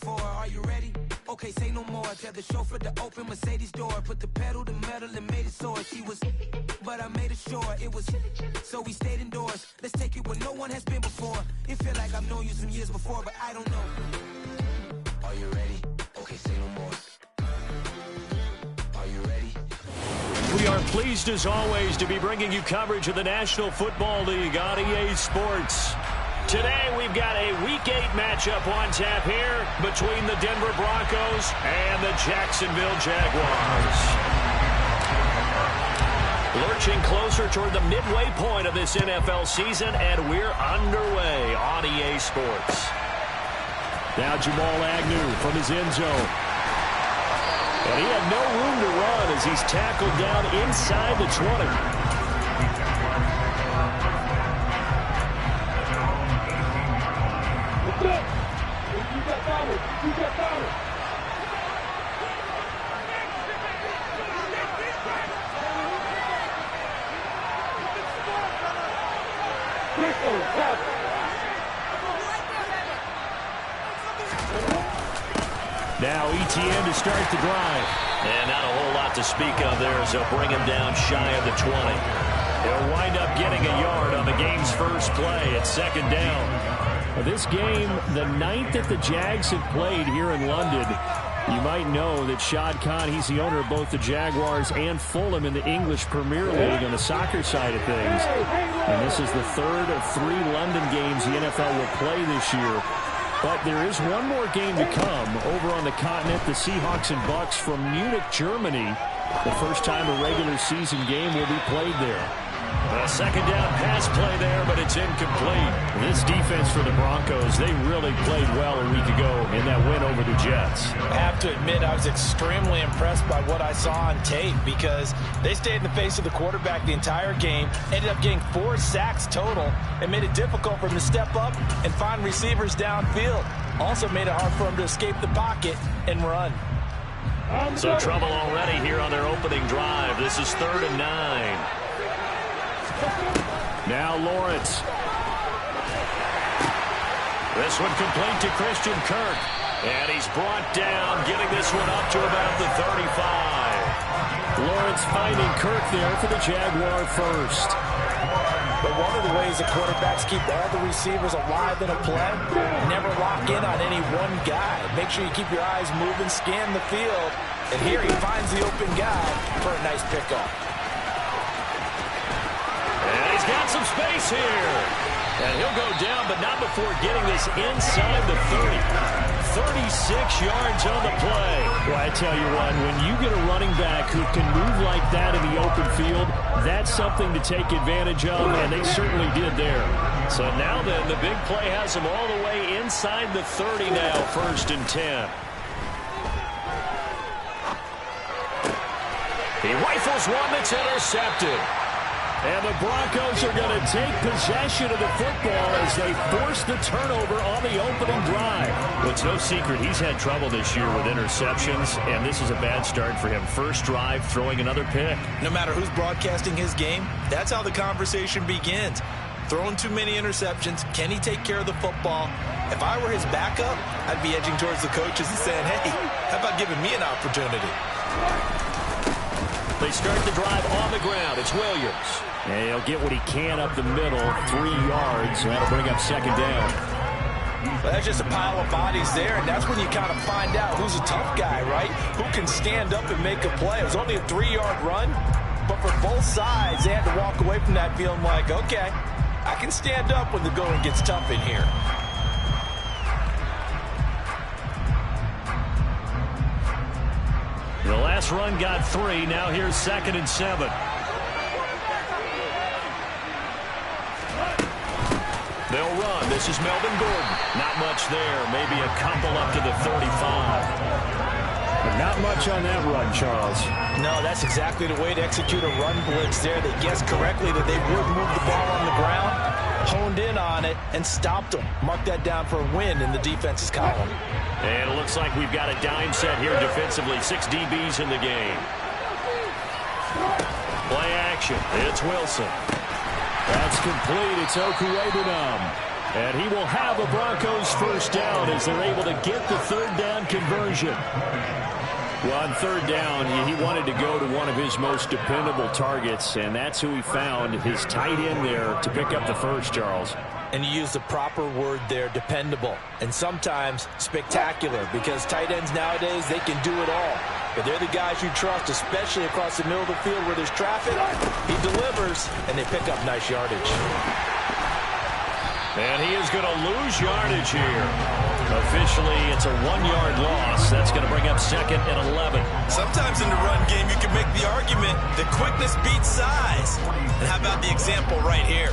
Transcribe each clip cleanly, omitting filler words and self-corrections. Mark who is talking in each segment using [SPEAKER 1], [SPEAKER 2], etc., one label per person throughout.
[SPEAKER 1] before. Are you ready? Okay, say no more. Tell the chauffeur to open Mercedes door. Put the pedal to metal and made it soar. She was, but I made it sure it was. So we stayed indoors. Let's take it where no one has been before. It feel like I've known you some years before, but I don't know. Are you ready? Okay, say no more. Are you ready?
[SPEAKER 2] We are pleased as always to be bringing you coverage of the National Football League on EA Sports. Today we've got a Week 8 matchup on tap here between the Denver Broncos and the Jacksonville Jaguars. Lurching closer toward the midway point of this NFL season, and we're underway on EA Sports. Now Jamal Agnew from his end zone. And he had no room to run as he's tackled down inside the 20. Now ETN to start the drive. And not a whole lot to speak of there as they'll bring him down shy of the 20. They'll wind up getting a yard on the game's first play at second down. This game, the ninth that the Jags have played here in London. You might know that Shad Khan, he's the owner of both the Jaguars and Fulham in the English Premier League on the soccer side of things. And this is the third of 3 London games the NFL will play this year. But there is one more game to come over on the continent. The Seahawks and Bucks from Munich, Germany. The first time a regular season game will be played there. A second down pass play there, but it's incomplete. This defense for the Broncos, they really played well a week ago in that win over the Jets.
[SPEAKER 3] I have to admit, I was extremely impressed by what I saw on tape because they stayed in the face of the quarterback the entire game, ended up getting 4 sacks total, and made it difficult for him to step up and find receivers downfield. Also made it hard for him to escape the pocket and run.
[SPEAKER 2] So trouble already here on their opening drive. This is 3rd and 9. Now Lawrence. This one complete to Christian Kirk. And he's brought down, getting this one up to about the 35. Lawrence finding Kirk there for the Jaguar first.
[SPEAKER 3] But one of the ways the quarterbacks keep all the receivers alive in a play, never lock in on any one guy. Make sure you keep your eyes moving, scan the field. And here he finds the open guy for a nice pickup.
[SPEAKER 2] And he's got some space here. And he'll go down, but not before getting this inside the 30. 36 yards on the play. Well, I tell you what, when you get a running back who can move like that in the open field, that's something to take advantage of, and they certainly did there. So now then, the big play has them all the way inside the 30 now, 1st and 10. He rifles one that's intercepted. And the Broncos are going to take possession of the football as they force the turnover on the opening drive. Well, it's no secret he's had trouble this year with interceptions, and this is a bad start for him. First drive, throwing another pick.
[SPEAKER 3] No matter who's broadcasting his game, that's how the conversation begins. Throwing too many interceptions, can he take care of the football? If I were his backup, I'd be edging towards the coaches and saying, hey, how about giving me an opportunity?
[SPEAKER 2] They start the drive on the ground. It's Williams. And he'll get what he can up the middle, 3 yards. That'll bring up second down.
[SPEAKER 3] Well, that's just a pile of bodies there, and that's when you kind of find out who's a tough guy, right? Who can stand up and make a play. It was only a 3-yard run, but for both sides, they had to walk away from that feeling like, okay, I can stand up when the going gets tough in here.
[SPEAKER 2] The last run got 3. Now here's 2nd and 7. They'll run. This is Melvin Gordon. Not much there. Maybe a couple up to the 35.
[SPEAKER 4] But not much on that run, Charles.
[SPEAKER 3] No, that's exactly the way to execute a run blitz there. They guessed correctly that they would move the ball on the ground, honed in on it, and stopped them. Mark that down for a win in the defense's column.
[SPEAKER 2] And it looks like we've got a dime set here defensively. 6 DBs in the game. Play action. It's Wilson.
[SPEAKER 4] That's complete. It's Okuwebunam.
[SPEAKER 2] And he will have a Broncos first down as they're able to get the third down conversion. Well, on third down, he wanted to go to one of his most dependable targets, and that's who he found, his tight end there, to pick up the first, Charles.
[SPEAKER 3] And you use the proper word there, dependable, and sometimes spectacular, because tight ends nowadays, they can do it all. But they're the guys you trust, especially across the middle of the field where there's traffic. He delivers, and they pick up nice yardage.
[SPEAKER 2] And he is going to lose yardage here. Officially, it's a 1-yard loss. That's going to bring up 2nd and 11.
[SPEAKER 3] Sometimes in the run game, you can make the argument that quickness beats size. And how about the example right here?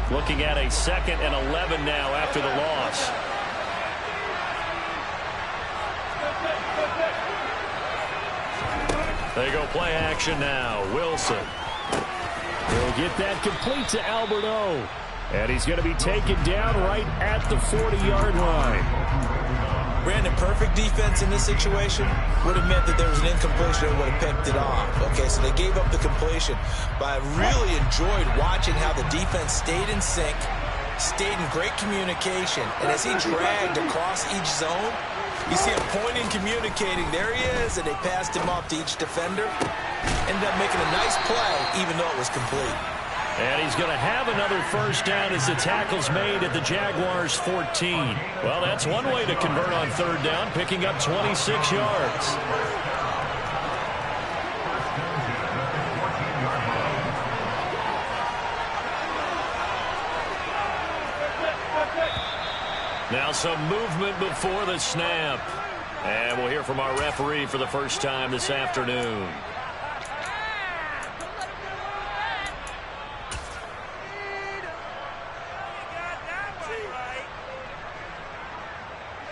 [SPEAKER 2] Looking at a 2nd and 11 now after the loss. They go play action now. Wilson. He'll get that complete to Albert O. And he's going to be taken down right at the 40-yard line.
[SPEAKER 3] Brandon, perfect defense in this situation would have meant that there was an incompletion and would have picked it off. Okay, so they gave up the completion. But I really enjoyed watching how the defense stayed in sync, stayed in great communication. And as he dragged across each zone, you see him pointing, communicating. There he is, and they passed him off to each defender. Ended up making a nice play, even though it was complete.
[SPEAKER 2] And he's going to have another first down as the tackle's made at the Jaguars' 14. Well, that's one way to convert on third down, picking up 26 yards. Now some movement before the snap. And we'll hear from our referee for the first time this afternoon.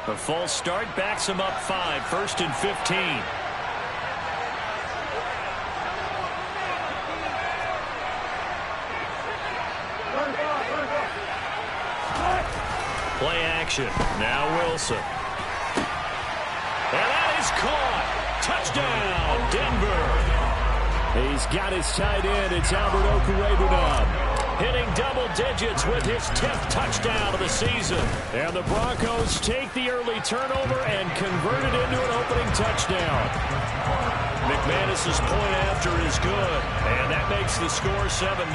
[SPEAKER 2] A false start backs him up 5, 1st and 15. Play action. Now Wilson. And that is caught. Touchdown, Denver. He's got his tight end. It's Albert Okurebunom. Hitting double digits with his 10th touchdown of the season. And the Broncos take the early turnover and convert it into an opening touchdown. McManus's point after is good. And that makes the score 7-0.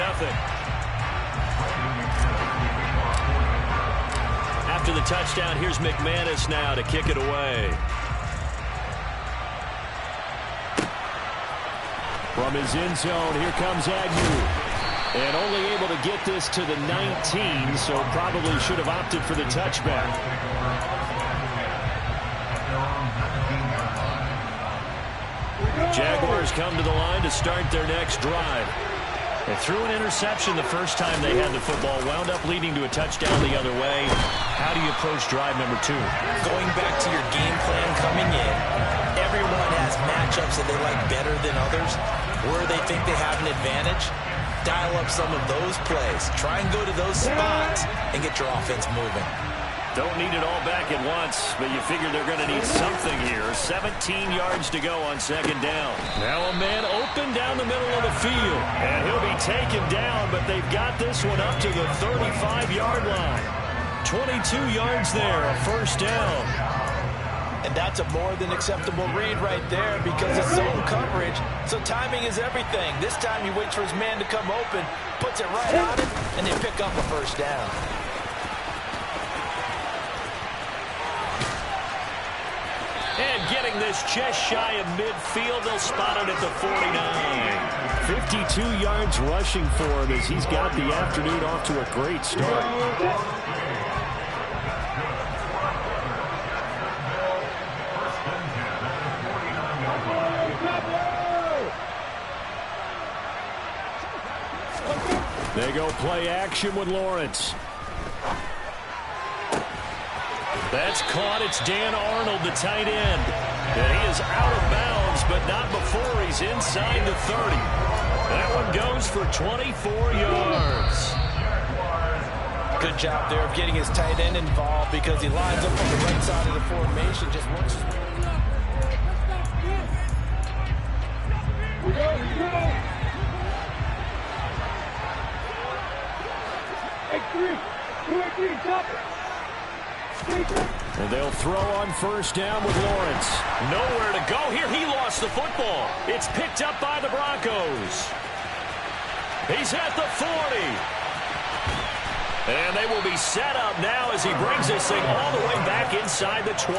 [SPEAKER 2] After the touchdown, here's McManus now to kick it away. From his end zone, here comes Agnew. And only able to get this to the 19, so probably should have opted for the touchback. Jaguars come to the line to start their next drive. They threw an interception the first time they had the football, wound up leading to a touchdown the other way. How do you approach drive number 2?
[SPEAKER 3] Going back to your game plan coming in, everyone has matchups that they like better than others, where they think they have an advantage. Dial up some of those plays. Try and go to those spots and get your offense moving.
[SPEAKER 2] Don't need it all back at once, but you figure they're going to need something here. 17 yards to go on 2nd down. Now a man open down the middle of the field. And he'll be taken down, but they've got this one up to the 35-yard line. 22 yards there, a first down.
[SPEAKER 3] And that's a more than acceptable read right there because it's zone coverage, so timing is everything. This time he waits for his man to come open, puts it right on it, and they pick up a first down.
[SPEAKER 2] And getting this just shy of midfield, they'll spot it at the 49. 52 yards rushing for him as he's got the afternoon off to a great start. They go play action with Lawrence. That's caught. It's Dan Arnold, the tight end. And he is out of bounds, but not before he's inside the 30. That one goes for 24 yards.
[SPEAKER 3] Good job there of getting his tight end involved because he lines up on the right side of the formation, just works his way.
[SPEAKER 2] And they'll throw on first down with Lawrence. Nowhere to go here. He lost the football. It's picked up by the Broncos. He's at the 40. And they will be set up now as he brings this thing all the way back inside the 20.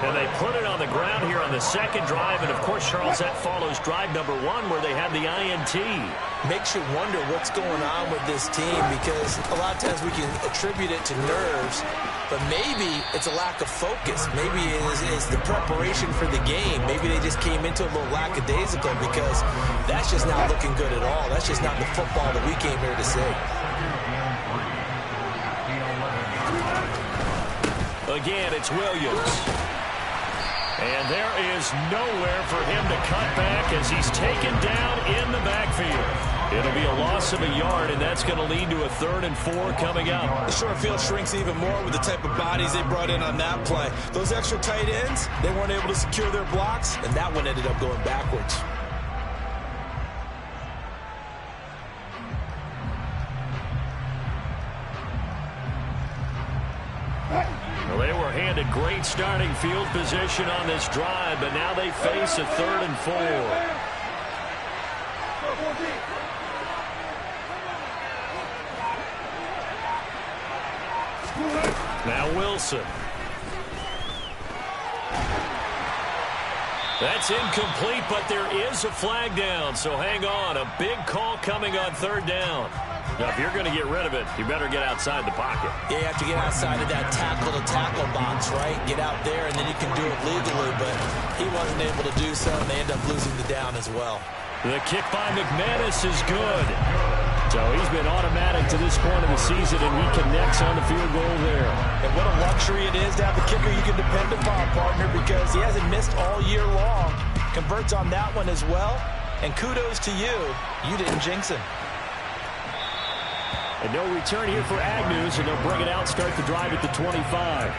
[SPEAKER 2] And they put it on the ground here on the second drive. And, of course, Charles, that follows drive number 1 where they had the INT.
[SPEAKER 3] Makes you wonder what's going on with this team, because a lot of times we can attribute it to nerves, but maybe it's a lack of focus. Maybe it is the preparation for the game. Maybe they just came into a little lackadaisical, because that's just not looking good at all. That's just not the football that we came here to see.
[SPEAKER 2] Again, it's Williams. And there is nowhere for him to cut back as he's taken down in the backfield. It'll be a loss of a yard, and that's going to lead to a 3rd and 4 coming up.
[SPEAKER 3] The short field shrinks even more with the type of bodies they brought in on that play. Those extra tight ends, they weren't able to secure their blocks, and that one ended up going backwards.
[SPEAKER 2] Well, they were handed great starting field position on this drive, but now they face a 3rd and 4. Now Wilson. That's incomplete, but there is a flag down, so hang on. A big call coming on 3rd down. Now, if you're going to get rid of it, you better get outside the pocket.
[SPEAKER 3] Yeah, you have to get outside of that tackle-to-tackle box, right? Get out there, and then you can do it legally, but he wasn't able to do so, and they end up losing the down as well.
[SPEAKER 2] The kick by McManus is good. So he's been automatic to this point of the season, and he connects on the field goal there.
[SPEAKER 3] And what a luxury it is to have a kicker you can depend upon, partner, because he hasn't missed all year long. Converts on that one as well, and kudos to you. You didn't jinx him.
[SPEAKER 2] And no return here for Agnew, so they'll bring it out, start the drive at the 25.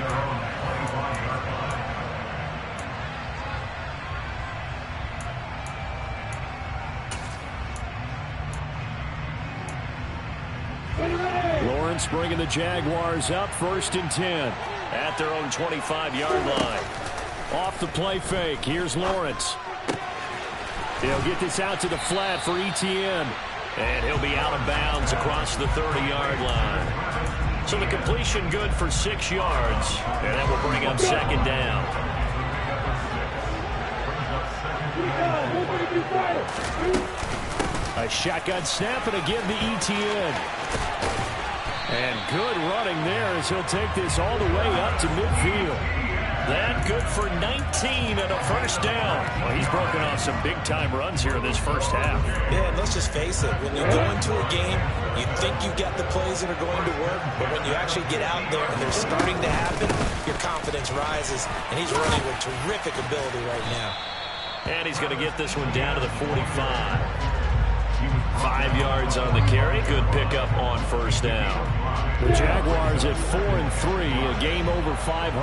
[SPEAKER 2] Lawrence bringing the Jaguars up, 1st and 10 at their own 25-yard line. Off the play fake, here's Lawrence. They'll get this out to the flat for Etienne. And he'll be out of bounds across the 30-yard line. So the completion good for 6 yards. And that will bring up 2nd down. A shotgun snap and again to Etienne. And good running there as he'll take this all the way up to midfield. That good for 19 and a 1st down. Well, he's broken off some big-time runs here in this first half.
[SPEAKER 3] Yeah, and let's just face it. When you go into a game, you think you've got the plays that are going to work, but when you actually get out there and they're starting to happen, your confidence rises, and he's running with terrific ability right now.
[SPEAKER 2] And he's going to get this one down to the 45. 5 yards on the carry. Good pickup on 1st down. The Jaguars at 4-3, a game over 500.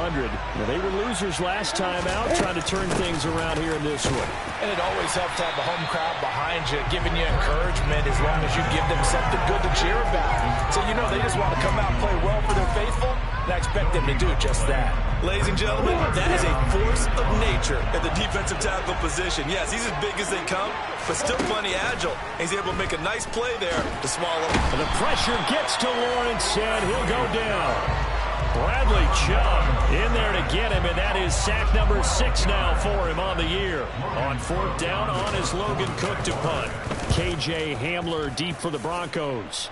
[SPEAKER 2] Well, they were losers last time out, trying to turn things around here in this one.
[SPEAKER 3] And it always helps to have the home crowd behind you, giving you encouragement as long as you give them something good to cheer about. So, you know, they just want to come out and play well for their faithful, and I expect them to do just that. Ladies and gentlemen, that is a force of nature at the defensive tackle position. Yes, he's as big as they come, but still plenty agile. He's able to make a nice play there to swallow.
[SPEAKER 2] And the pressure gets to Lawrence, and he'll go down. Bradley Chubb in there to get him, and that is sack number 6 now for him on the year. On 4th down on his Logan Cook to punt. KJ Hamler deep for the Broncos.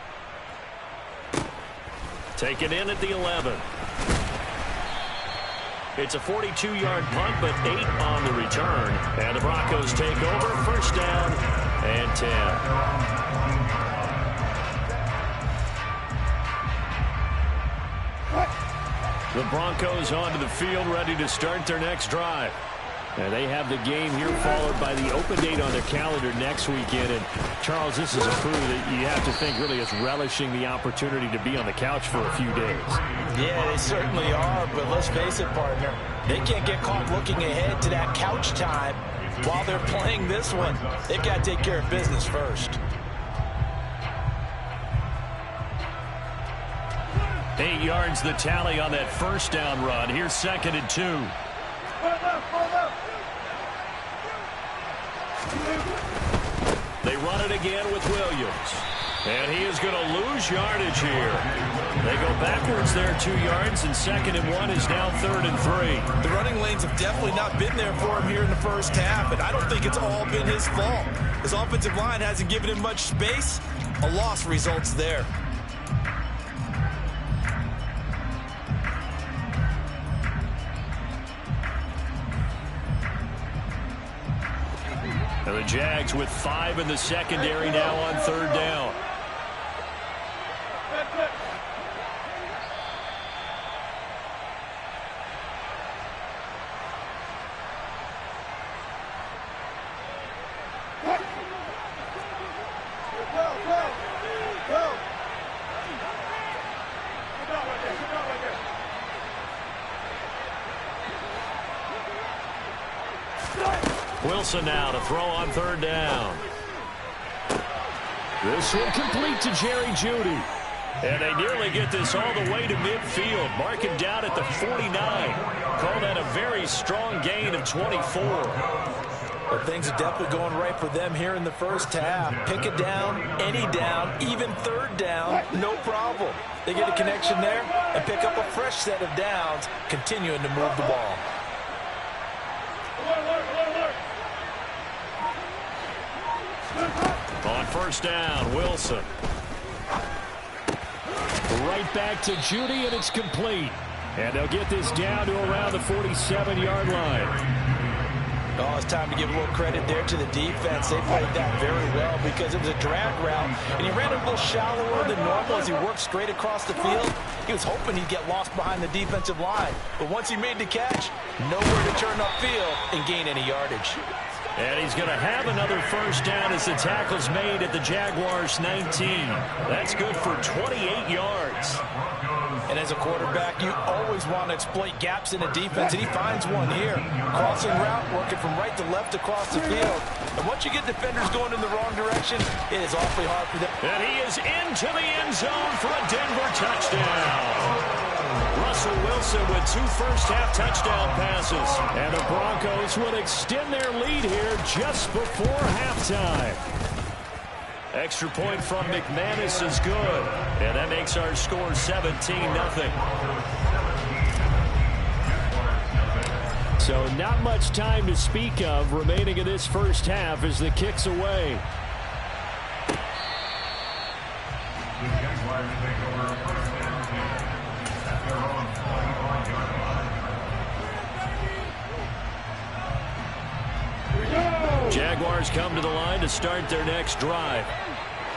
[SPEAKER 2] Taken in at the 11. It's a 42-yard punt, but 8 on the return. And the Broncos take over, 1st down and 10. The Broncos onto the field, ready to start their next drive. And they have the game here followed by the open date on their calendar next weekend. And, Charles, this is a crew that you have to think really is relishing the opportunity to be on the couch for a few days.
[SPEAKER 3] Yeah, they certainly are, but let's face it, partner. They can't get caught looking ahead to that couch time while they're playing this one, they've got to take care of business first.
[SPEAKER 2] 8 yards the tally on that first down run. Here's 2nd and 2. They run it again with Williams. And he is going to lose yardage here. They go backwards there 2 yards, and 2nd and 1 is now 3rd and 3.
[SPEAKER 3] The running lanes have definitely not been there for him here in the first half, and I don't think it's all been his fault. His offensive line hasn't given him much space. A loss results there.
[SPEAKER 2] And the Jags with 5 in the secondary now on 3rd down. Wilson now to throw on 3rd down. This one complete to Jerry Jeudy. And they nearly get this all the way to midfield. Mark him down at the 49. Call that a very strong gain of 24.
[SPEAKER 3] But things are definitely going right for them here in the first half. Pick it down, any down, even 3rd down, no problem. They get a connection there and pick up a fresh set of downs, continuing to move the ball.
[SPEAKER 2] On 1st down, Wilson. Right back to Jeudy, and it's complete. And they'll get this down to around the 47-yard line.
[SPEAKER 3] Oh, it's time to give a little credit there to the defense. They played that very well because it was a drag route, and he ran a little shallower than normal as he worked straight across the field. He was hoping he'd get lost behind the defensive line, but once he made the catch, nowhere to turn upfield and gain any yardage.
[SPEAKER 2] And he's going to have another 1st down as the tackle's made at the Jaguars' 19. That's good for 28 yards.
[SPEAKER 3] And as a quarterback, you always want to exploit gaps in a defense, and he finds one here. Crossing route, working from right to left across the field. And once you get defenders going in the wrong direction, it is awfully hard for them.
[SPEAKER 2] And he is into the end zone for a Denver touchdown. Russell Wilson with 2 first-half touchdown passes. And the Broncos will extend their lead here just before halftime. Extra point from McManus is good. And that makes our score 17-0. So not much time to speak of remaining in this first half as the kick's away. Jaguars come to the line to start their next drive.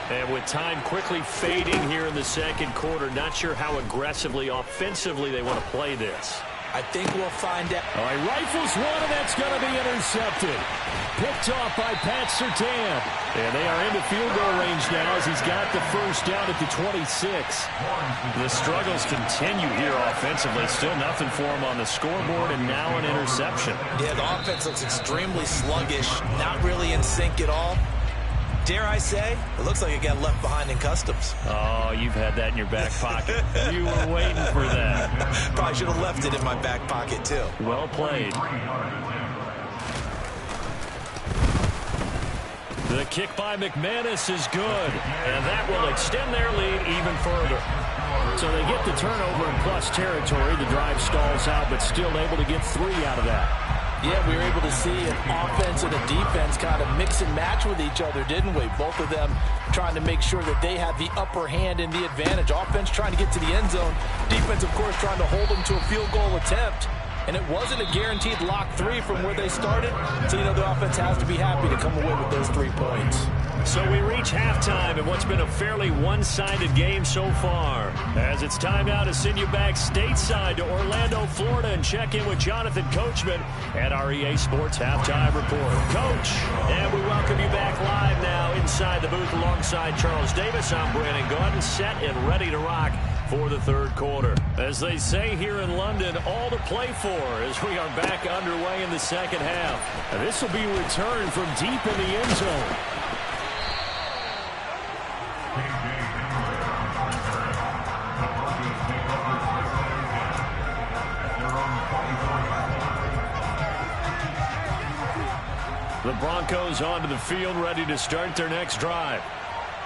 [SPEAKER 2] And with time quickly fading here in the 2nd quarter, not sure how aggressively, offensively they want to play this.
[SPEAKER 3] I think we'll find out.
[SPEAKER 2] All right, rifles one, and that's going to be intercepted. Picked off by Pat Surtain. And they are into field goal range now as he's got the 1st down at the 26. The struggles continue here offensively. Still nothing for him on the scoreboard, and now an interception.
[SPEAKER 3] Yeah, the offense looks extremely sluggish, not really in sync at all. Dare I say, it looks like it got left behind in customs.
[SPEAKER 2] Oh, you've had that in your back pocket. You were waiting for that.
[SPEAKER 3] Probably should have left it in my back pocket, too.
[SPEAKER 2] Well played. The kick by McManus is good, and that will extend their lead even further. So they get the turnover in plus territory. The drive stalls out, but still able to get 3 out of that.
[SPEAKER 3] Yeah, we were able to see an offense and a defense kind of mix and match with each other, didn't we? Both of them trying to make sure that they have the upper hand and the advantage. Offense trying to get to the end zone. Defense, of course, trying to hold them to a field goal attempt. And it wasn't a guaranteed lock 3 from where they started. So, you know, the offense has to be happy to come away with those 3 points.
[SPEAKER 2] So we reach halftime in what's been a fairly one-sided game so far. As it's time now to send you back stateside to Orlando, Florida, and check in with Jonathan Coachman at our EA Sports Halftime Report. Coach, and we welcome you back live now inside the booth alongside Charles Davis. I'm Brandon Gaudin, set and ready to rock for the third quarter. As they say here in London, all to play for as we are back underway in the second half. And this will be returned from deep in the end zone. The Broncos onto the field, ready to start their next drive.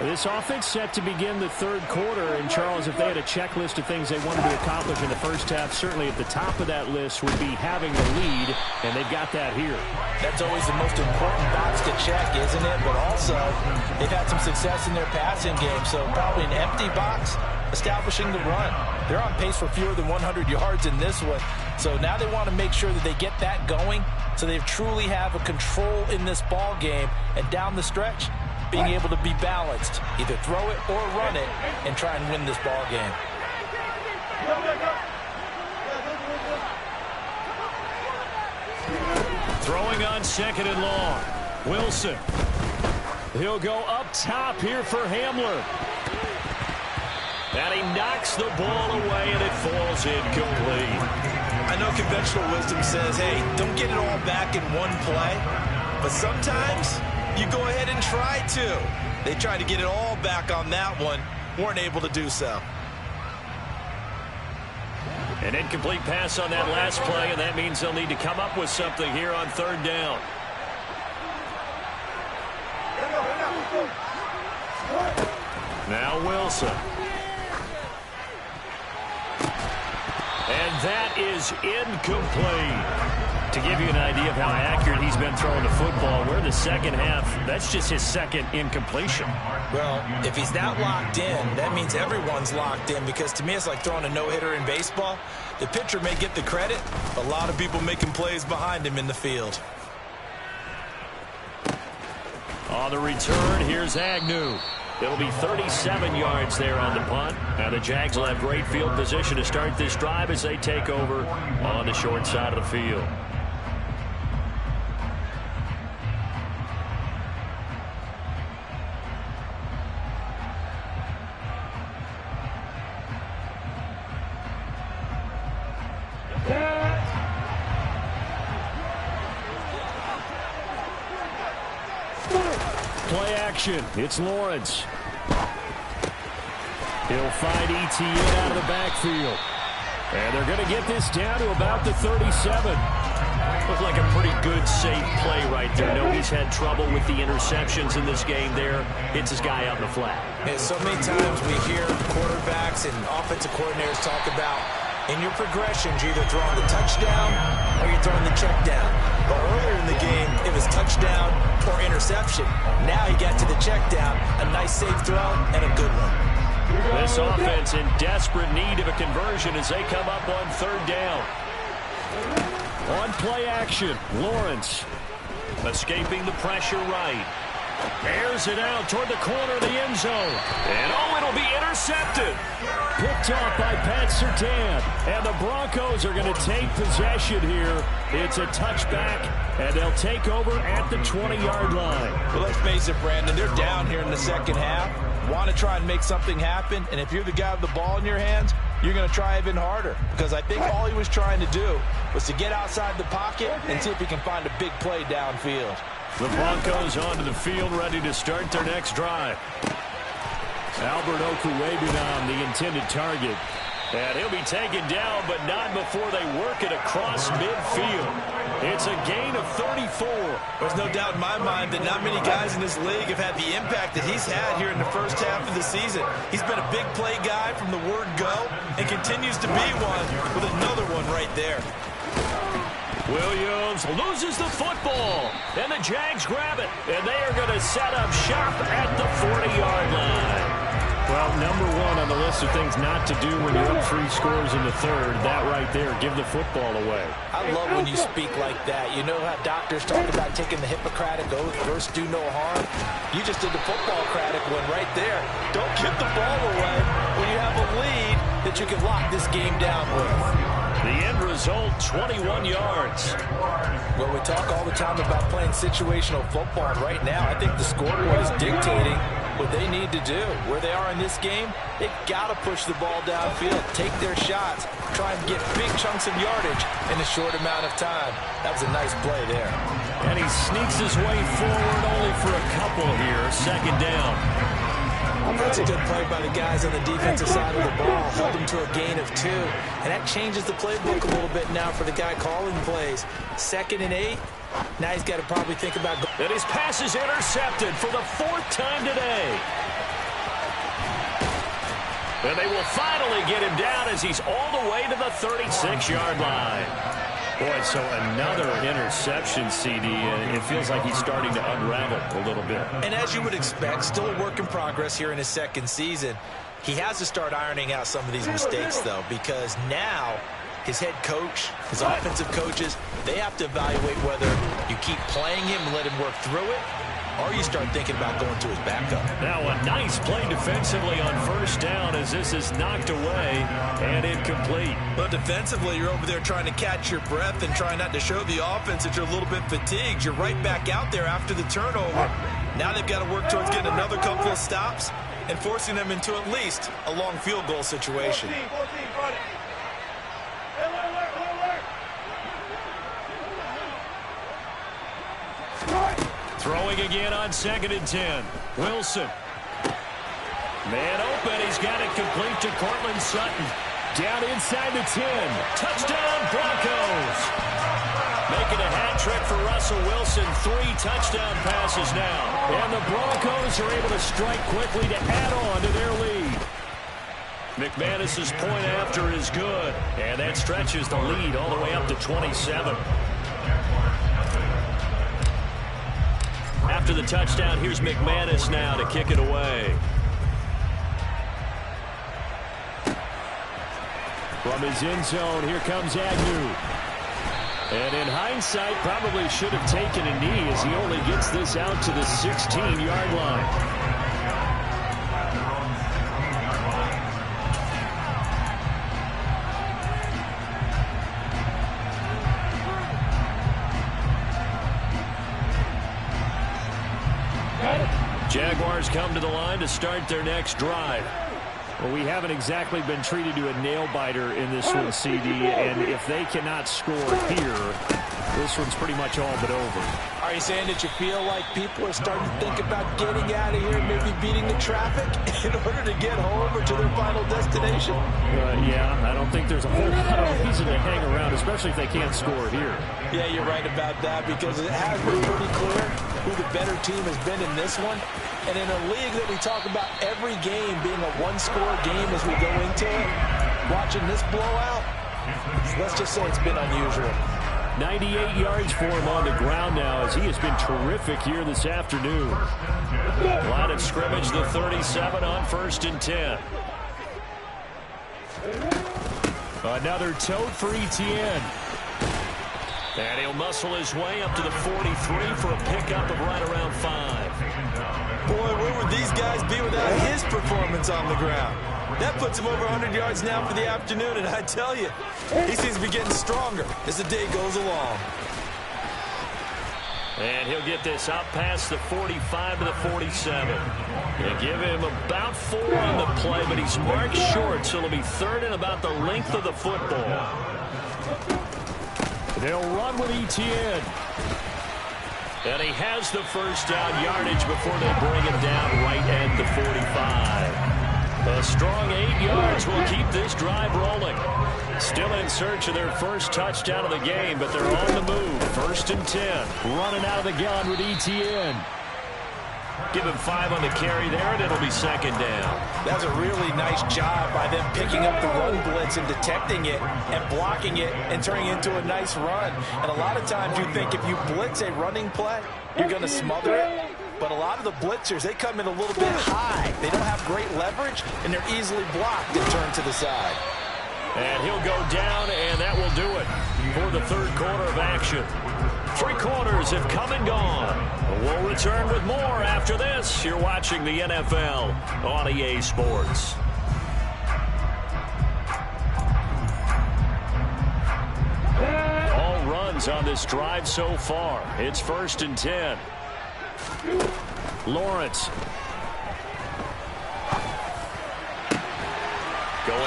[SPEAKER 2] This offense set to begin the third quarter. And, Charles, if they had a checklist of things they wanted to accomplish in the first half, certainly at the top of that list would be having the lead, and they've got that here.
[SPEAKER 3] That's always the most important box to check, isn't it? But also, they've had some success in their passing game, so probably an empty box establishing the run. They're on pace for fewer than 100 yards in this one, so now they want to make sure that they get that going so they truly have a control in this ball game, and down the stretch, being able to be balanced, either throw it or run it, and try and win this ball game.
[SPEAKER 2] Throwing on second and long. Wilson. He'll go up top here for Hamler. And he knocks the ball away, and it falls incomplete.
[SPEAKER 3] I know conventional wisdom says, hey, don't get it all back in one play, but sometimes you go ahead and try to. They tried to get it all back on that one, weren't able to do so.
[SPEAKER 2] An incomplete pass on that last play, and that means they'll need to come up with something here on third down. Now Wilson. And that is incomplete. To give you an idea of how accurate he's been throwing the football, we're in the second half. That's just his second incompletion.
[SPEAKER 3] Well, if he's that locked in, that means everyone's locked in, because to me it's like throwing a no-hitter in baseball. The pitcher may get the credit, but a lot of people making plays behind him in the field.
[SPEAKER 2] On the return, here's Agnew. It'll be 37 yards there on the punt. Now the Jags will have great field position to start this drive as they take over on the short side of the field. Play action. It's Lawrence. He'll find ETN out of the backfield. And they're going to get this down to about the 37. Looked like a pretty good, safe play right there. Nobody's had trouble with the interceptions in this game there. Hits his guy out in the flat.
[SPEAKER 3] And so many times we hear quarterbacks and offensive coordinators talk about, in your progressions, you're either throwing the touchdown or you're throwing the check down. But earlier in the game, it was touchdown or interception. Now he got to the check down, a nice safe throw, and a good one.
[SPEAKER 2] This offense in desperate need of a conversion as they come up on third down. On play action, Lawrence escaping the pressure right. Airs it out toward the corner of the end zone. And it'll be intercepted. Picked off by Pat Surtain. And the Broncos are going to take possession here. It's a touchback, and they'll take over at the 20-yard line.
[SPEAKER 3] Well, let's face it, Brandon, they're down here in the second half. Want to try and make something happen, and if you're the guy with the ball in your hands, you're going to try even harder, because I think all he was trying to do was to get outside the pocket and see if he can find a big play downfield.
[SPEAKER 2] The Broncos onto the field, ready to start their next drive. Albert Okwuegbunam, the intended target. And he'll be taken down, but not before they work it across midfield. It's a gain of 34.
[SPEAKER 3] There's no doubt in my mind that not many guys in this league have had the impact that he's had here in the first half of the season. He's been a big play guy from the word go and continues to be one with another one right there.
[SPEAKER 2] Williams loses the football, and the Jags grab it, and they are going to set up shop at the 40-yard line.
[SPEAKER 4] Well, number one on the list of things not to do when you're up 3 scores in the third, that right there, give the football away.
[SPEAKER 3] I love when you speak like that. You know how doctors talk about taking the Hippocratic oath, first do no harm? You just did the football-cratic one right there. Don't give the ball away when you have a lead that you can lock this game down with.
[SPEAKER 2] The end result, 21 yards.
[SPEAKER 3] Well, we talk all the time about playing situational football, and right now I think the scoreboard is dictating what they need to do. Where they are in this game, they've got to push the ball downfield, take their shots, try and get big chunks of yardage in a short amount of time. That was a nice play there.
[SPEAKER 2] And he sneaks his way forward only for a couple here. Second down.
[SPEAKER 3] That's a good play by the guys on the defensive side of the ball. Held them to a gain of 2. And that changes the playbook a little bit now for the guy calling plays. 2nd and 8. Now he's got to probably think about...
[SPEAKER 2] And his pass is intercepted for the 4th time today. And they will finally get him down as he's all the way to the 36-yard line. Boy, so another interception, CD, and it feels like he's starting to unravel a little bit.
[SPEAKER 3] And as you would expect, still a work in progress here in his 2nd season. He has to start ironing out some of these mistakes, though, because now his head coach, his offensive coaches, they have to evaluate whether you keep playing him and let him work through it, or you start thinking about going to his backup.
[SPEAKER 2] Now a nice play defensively on 1st down as this is knocked away and incomplete.
[SPEAKER 3] But defensively, you're over there trying to catch your breath and trying not to show the offense that you're a little bit fatigued. You're right back out there after the turnover. Now they've got to work towards getting another couple of stops and forcing them into at least a long field goal situation.
[SPEAKER 2] Throwing again on 2nd and 10. Wilson. Man open. He's got it complete to Cortland Sutton. Down inside the 10. Touchdown Broncos. Making a hat trick for Russell Wilson. 3 touchdown passes now. And the Broncos are able to strike quickly to add on to their lead. McManus's point after is good. And that stretches the lead all the way up to 27. After the touchdown, here's McManus now to kick it away. From his end zone, here comes Agnew. And in hindsight, probably should have taken a knee as he only gets this out to the 16-yard line. Jaguars come to the line to start their next drive. Well, we haven't exactly been treated to a nail-biter in this one, CD, and if they cannot score here, this one's pretty much all but over.
[SPEAKER 3] Are you saying that you feel like people are starting to think about getting out of here, maybe beating the traffic in order to get home or to their final destination?
[SPEAKER 2] Yeah, I don't think there's a whole lot of reason to hang around, especially if they can't score here.
[SPEAKER 3] Yeah, you're right about that, because it has been pretty clear who the better team has been in this one. And in a league that we talk about every game being a one-score game as we go into it, watching this blowout, let's just say it's been unusual.
[SPEAKER 2] 98 yards for him on the ground now as he has been terrific here this afternoon. Line of scrimmage, the 37 on 1st and 10. Another tote for Etienne. And he'll muscle his way up to the 43 for a pickup of right around 5.
[SPEAKER 3] Boy, where would these guys be without his performance on the ground? That puts him over 100 yards now for the afternoon, and I tell you, he seems to be getting stronger as the day goes along.
[SPEAKER 2] And he'll get this up past the 45 to the 47. They give him about 4 on the play, but he's marked short, so it'll be 3rd and about the length of the football. They'll run with Etienne. And he has the 1st down yardage before they bring him down right at the 45. A strong 8 yards will keep this drive rolling. Still in search of their first touchdown of the game, but they're on the move. 1st and 10. Running out of the gun with Etienne. Give him 5 on the carry there, and it'll be 2nd down.
[SPEAKER 3] That's a really nice job by them picking up the run blitz and detecting it and blocking it and turning it into a nice run. And a lot of times you think if you blitz a running play, you're going to smother it. But a lot of the blitzers, they come in a little bit high. They don't have great leverage, and they're easily blocked and turned to the side.
[SPEAKER 2] And he'll go down, and that will do it for the 3rd quarter of action. 3 quarters have come and gone. We'll return with more after this. You're watching the NFL on EA Sports. All runs on this drive so far. It's 1st and 10. Lawrence.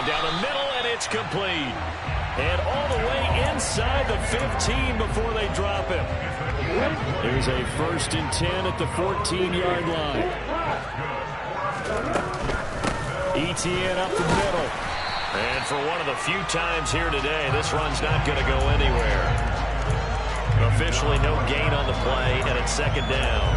[SPEAKER 2] down the middle, and it's complete. And all the way inside the 15 before they drop him. Here's a 1st and 10 at the 14-yard line. ETN up the middle. And for one of the few times here today, this run's not going to go anywhere. Officially no gain on the play, and it's 2nd down.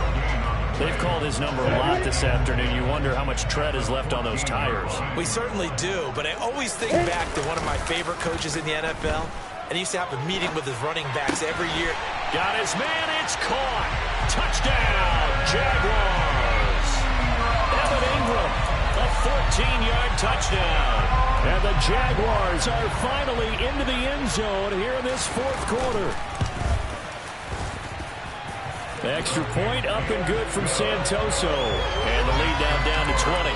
[SPEAKER 2] They've called his number a lot this afternoon. You wonder how much tread is left on those tires.
[SPEAKER 3] We certainly do, but I always think back to one of my favorite coaches in the NFL, and he used to have a meeting with his running backs every year.
[SPEAKER 2] Got his man, it's caught. Touchdown, Jaguars. Evan Ingram, a 14-yard touchdown. And the Jaguars are finally into the end zone here in this 4th quarter. Extra point up and good from Santoso. And the lead now down to 20.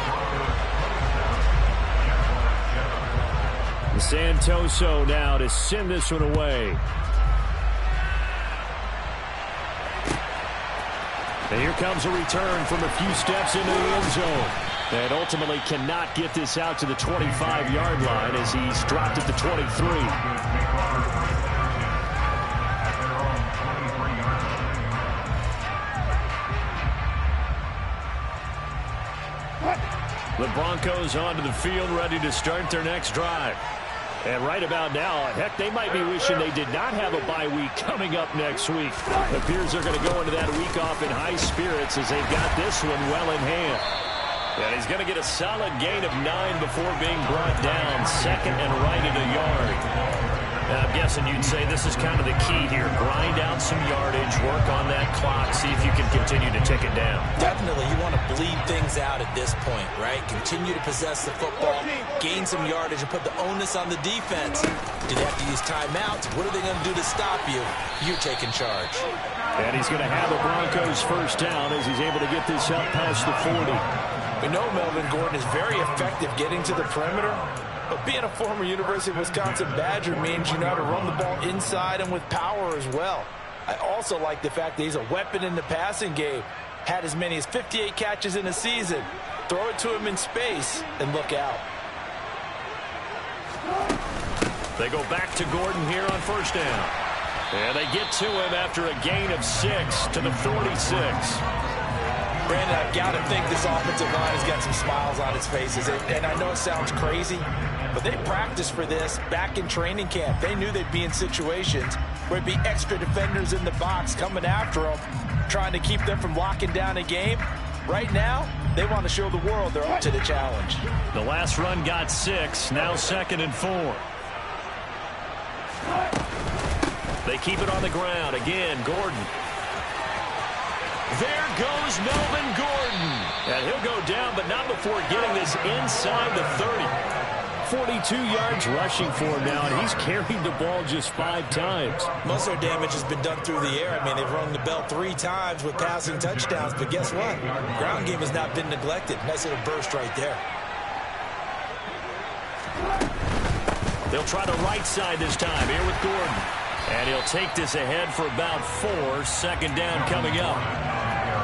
[SPEAKER 2] Santoso now to send this one away. And here comes a return from a few steps into the end zone. And ultimately cannot get this out to the 25-yard line as he's dropped at the 23. The Broncos onto the field, ready to start their next drive. And right about now, heck, they might be wishing they did not have a bye week coming up next week. It appears they're going to go into that week off in high spirits as they've got this one well in hand. And he's going to get a solid gain of 9 before being brought down. 2nd and right at a yard. I'm guessing you'd say this is kind of the key here. Grind out some yardage, work on that clock, see if you can continue to tick it down.
[SPEAKER 3] Definitely, you want to bleed things out at this point, right? Continue to possess the football, gain some yardage, and put the onus on the defense. Do they have to use timeouts? What are they going to do to stop you? You're taking charge.
[SPEAKER 2] And he's going to have the Broncos 1st down as he's able to get this up past the 40.
[SPEAKER 3] We know Melvin Gordon is very effective getting to the perimeter. But being a former University of Wisconsin Badger means you know how to run the ball inside and with power as well. I also like the fact that he's a weapon in the passing game. Had as many as 58 catches in a season. Throw it to him in space and look out.
[SPEAKER 2] They go back to Gordon here on 1st down. And they get to him after a gain of 6 to the 46.
[SPEAKER 3] Brandon, I've got to think this offensive line has got some smiles on its faces. And I know it sounds crazy, but they practiced for this back in training camp. They knew they'd be in situations where it'd be extra defenders in the box coming after them, trying to keep them from locking down a game. Right now, they want to show the world they're up to the challenge.
[SPEAKER 2] The last run got 6, now 2nd and 4. They keep it on the ground. Again, Gordon. There goes Melvin Gordon. And he'll go down, but not before getting this inside the 30. 42 yards rushing for him now, and he's carried the ball just 5 times.
[SPEAKER 3] Most of their damage has been done through the air. I mean, they've rung the bell 3 times with passing touchdowns, but guess what? Ground game has not been neglected. Nice little burst right there.
[SPEAKER 2] They'll try the right side this time here with Gordon. And he'll take this ahead for about 4. 2nd down coming up.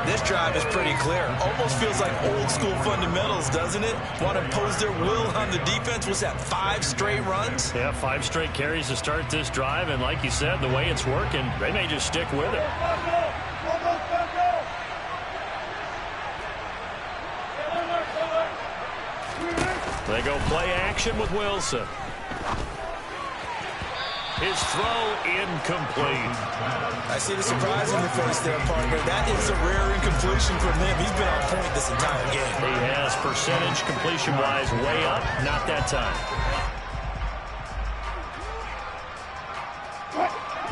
[SPEAKER 3] This drive is pretty clear. Almost feels like old school fundamentals, doesn't it? Want to impose their will on the defense. Was that 5 straight runs?
[SPEAKER 2] Yeah, 5 straight carries to start this drive. And like you said, the way it's working, they may just stick with it. They go play action with Wilson. His throw incomplete.
[SPEAKER 3] I see the surprise in your face there, partner. That is a rare incompletion from him. He's been on point this entire game.
[SPEAKER 2] He has, percentage completion-wise way up. Not that time.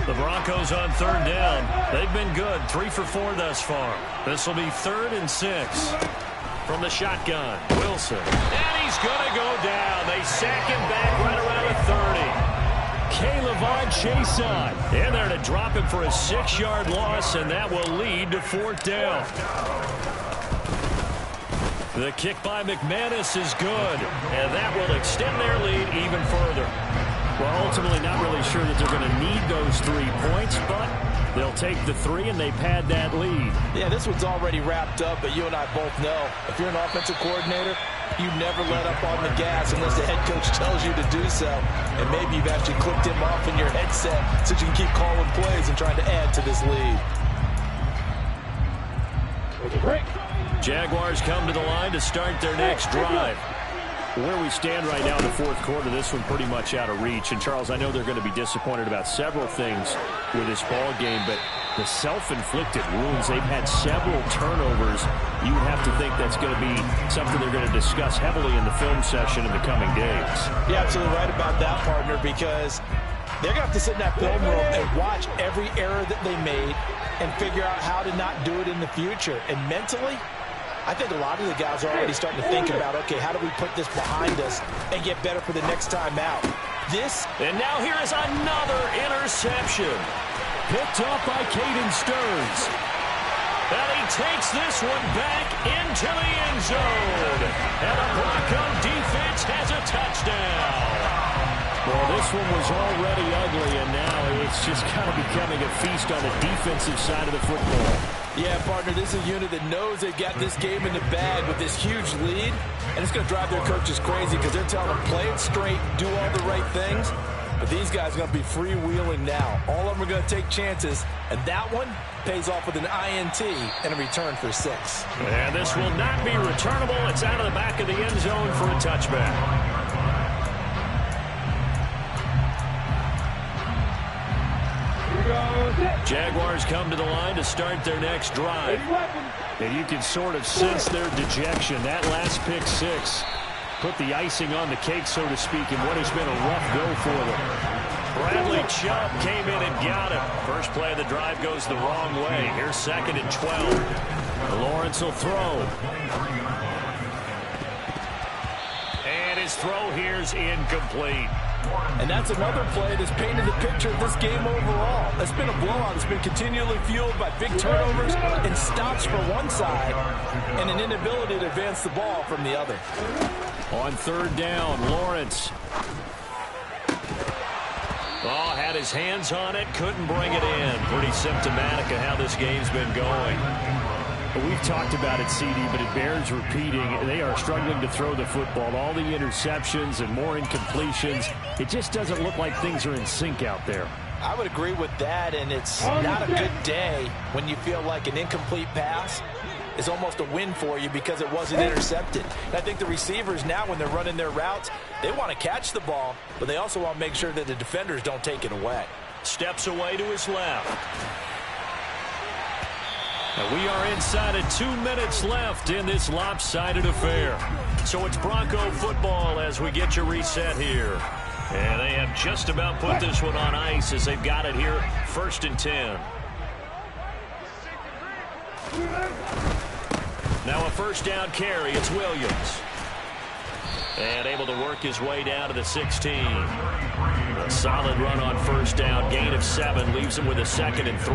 [SPEAKER 2] The Broncos on 3rd down. They've been good. 3 for 4 thus far. This will be 3rd and 6. From the shotgun, Wilson. And he's going to go down. They sack him back right around the 30. Caleb chase on. In there to drop him for a 6-yard loss, and that will lead to 4th down. The kick by McManus is good, and that will extend their lead even further. Well, ultimately not really sure that they're going to need those 3 points, but they'll take the 3, and they've had that lead.
[SPEAKER 3] Yeah, this one's already wrapped up, but you and I both know if you're an offensive coordinator, You never let up on the gas unless the head coach tells you to do so. And maybe you've actually clicked him off in your headset so you can keep calling plays and trying to add to this lead.
[SPEAKER 2] Jaguars come to the line to start their next drive. Where we stand right now in the fourth quarter, this one pretty much out of reach. And, Charles, I know they're going to be disappointed about several things with this ball game, but the self-inflicted wounds, they've had several turnovers. You would have to think that's going to be something they're going to discuss heavily in the film session in the coming days.
[SPEAKER 3] You're absolutely right about that, partner, because they're going to have to sit in that film room and watch every error that they made and figure out how to not do it in the future. And mentally, I think a lot of the guys are already starting to think about, okay, how do we put this behind us and get better for the next time out?
[SPEAKER 2] And now here is another interception. Picked up by Caden Stearns. And he takes this one back into the end zone. And the Bronco defense has a touchdown. Well, this one was already ugly, and now it's just kind of becoming a feast on the defensive side of the football.
[SPEAKER 3] Yeah, partner, this is a unit that knows they've got this game in the bag with this huge lead, and it's going to drive their coaches crazy because they're telling them, play it straight, do all the right things. But these guys are going to be freewheeling now. All of them are going to take chances, and that one pays off with an INT and a return for 6.
[SPEAKER 2] And this will not be returnable. It's out of the back of the end zone for a touchback. Jaguars come to the line to start their next drive. And you can sort of sense their dejection. That last pick 6 put the icing on the cake, so to speak, in what has been a rough go for them. Bradley Chubb came in and got him. First play of the drive goes the wrong way. Here's 2nd and 12. Lawrence will throw. And his throw here's incomplete.
[SPEAKER 3] And that's another play that's painted the picture of this game overall. It's been a blowout. It's been continually fueled by big turnovers and stops for one side and an inability to advance the ball from the other.
[SPEAKER 2] On 3rd down, Lawrence. Oh, had his hands on it, couldn't bring it in. Pretty symptomatic of how this game's been going. We've talked about it, CD, but it bears repeating. They are struggling to throw the football. All the interceptions and more incompletions. It just doesn't look like things are in sync out there.
[SPEAKER 3] I would agree with that, and it's not a good day when you feel like an incomplete pass is almost a win for you because it wasn't intercepted. And I think the receivers now, when they're running their routes, they want to catch the ball, but they also want to make sure that the defenders don't take it away.
[SPEAKER 2] Steps away to his left. And we are inside of 2 minutes left in this lopsided affair. So it's Bronco football as we get you reset here. And they have just about put this one on ice as they've got it here, 1st and 10. Now a 1st down carry. It's Williams. And able to work his way down to the 16. A solid run on 1st down. Gain of 7 leaves him with a 2nd and 3.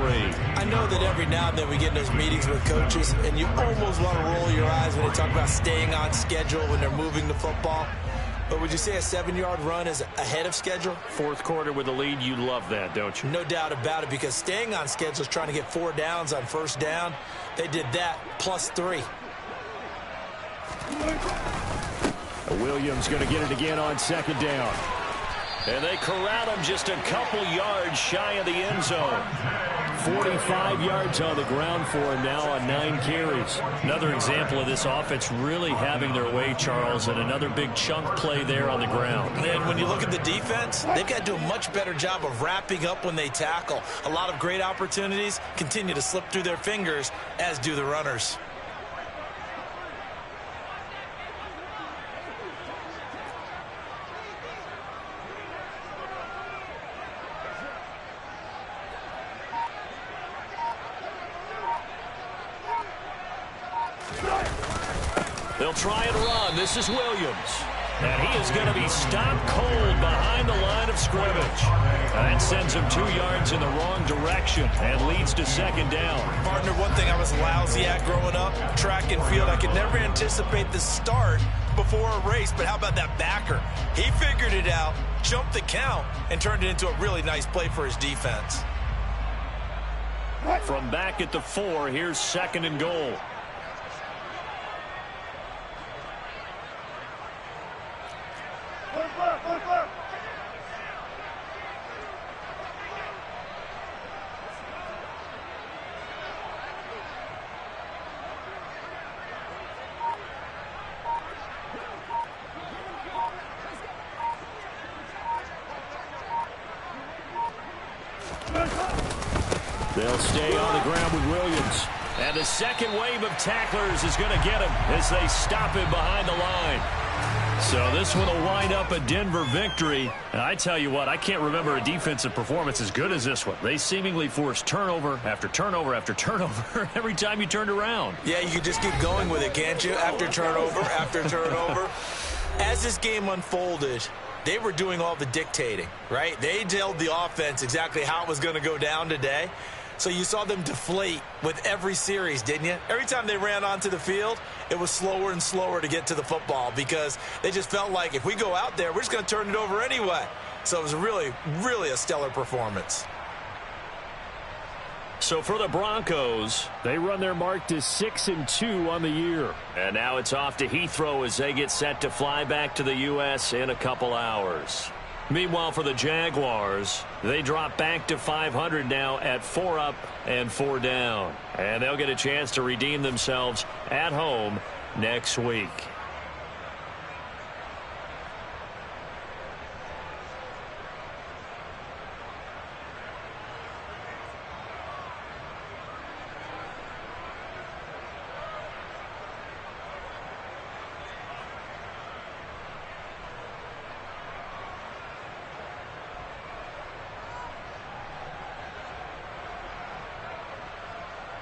[SPEAKER 3] I know that every now and then we get in those meetings with coaches, and you almost want to roll your eyes when they talk about staying on schedule when they're moving the football. But would you say a 7-yard run is ahead of schedule?
[SPEAKER 2] 4th quarter with a lead, you love that, don't you?
[SPEAKER 3] No doubt about it, because staying on schedule is trying to get 4 downs on 1st down. They did that plus 3.
[SPEAKER 2] Williams going to get it again on 2nd down. And they corral him just a couple yards shy of the end zone. 45 yards on the ground for him now on 9 carries. Another example of this offense really having their way, Charles, and another big chunk play there on the ground.
[SPEAKER 3] And when you look at the defense, they've got to do a much better job of wrapping up when they tackle. A lot of great opportunities continue to slip through their fingers, as do the runners.
[SPEAKER 2] They'll try and run. This is Williams. And he is going to be stopped cold behind the line of scrimmage. That sends him 2 yards in the wrong direction and leads to 2nd down.
[SPEAKER 3] Partner, one thing I was lousy at growing up, track and field, I could never anticipate the start before a race, but how about that backer? He figured it out, jumped the count, and turned it into a really nice play for his defense.
[SPEAKER 2] From back at the 4, here's 2nd and goal. They'll stay on the ground with Williams. And the second wave of tacklers is going to get him as they stop him behind the line. So this one will wind up a Denver victory. And I tell you what, I can't remember a defensive performance as good as this one. They seemingly forced turnover after turnover after turnover every time you turned around.
[SPEAKER 3] Yeah, you can just keep going with it, can't you? After turnover, after turnover. As this game unfolded, they were doing all the dictating, right? They told the offense exactly how it was going to go down today. So you saw them deflate with every series, didn't you? Every time they ran onto the field, it was slower and slower to get to the football because they just felt like if we go out there, we're just going to turn it over anyway. So it was really, really a stellar performance.
[SPEAKER 2] So for the Broncos,
[SPEAKER 4] they run their mark to 6-2 on the year.
[SPEAKER 2] And now it's off to Heathrow as they get set to fly back to the U.S. in a couple hours. Meanwhile, for the Jaguars, they drop back to 500 now at 4 up and 4 down. And they'll get a chance to redeem themselves at home next week.